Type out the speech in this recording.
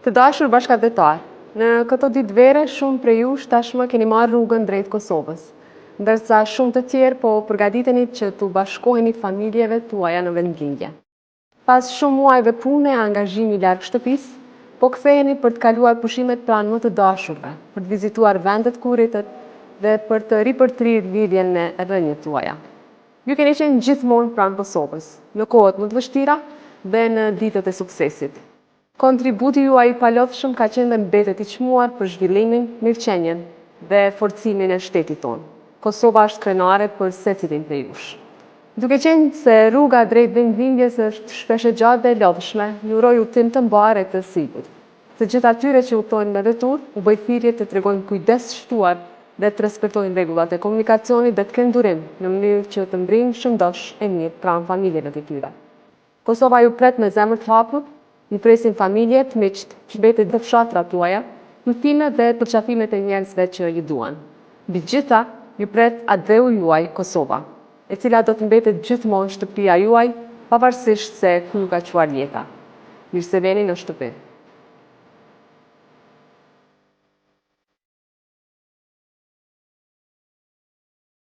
Të dashur bashkëdhetar, në këto ditë vere shumë prej jush tashmë keni marrë rrugën drejt Kosovës, ndërsa shumë të tjerë po përgatiteni që t'u bashkoheni familjeve tuaja në vendlindje. Pas shumë muajve pune e angazhimi larg shtëpisë, po ktheheni për të kaluar pushimet pranë më të dashurve, për të vizituar vendet ku rritet dhe për të ripërtrirë lidhjen me rrënjët tuaja. Ju keni qenë gjithmonë pranë Kosovës, në kohët më të vështira dhe në ditët e suksesit. Kontributi juaj i palodhshëm ka qenë dhe mbetet i çmuar për zhvillimin, mirëqenien dhe forcimin e shtetit tonë. Kosova është krenare për secilin prej jush. Duke qenë se rruga drejt vendlindjes është shpesh e gjatë dhe e lodhshme, ju uroj udhtim të mbar e të sigurt. Të gjithë atyre që udhtojnë me vetur, u bëj thirrje të tregojnë kujdes shtuar dhe të respektojnë rregullat e komunikacionit dhe të kenë durim në mënyrë që të mbrijnë shëndosh e mirë pranë familjeve të tyre. Kosova ju pret me zemër të hapur, ju presin familjet, miqt, qytetet dhe fshatrat tuaja, udhtimet dhe përqafimet e njerëzve që ju duan. Mbi gjitha, ju pret atreu juaj Kosova, e cila do të mbetet gjithmonë shtëpia juaj, pavarësisht se ku ju ka çuar jeta. Mirë se veni në shtëpi.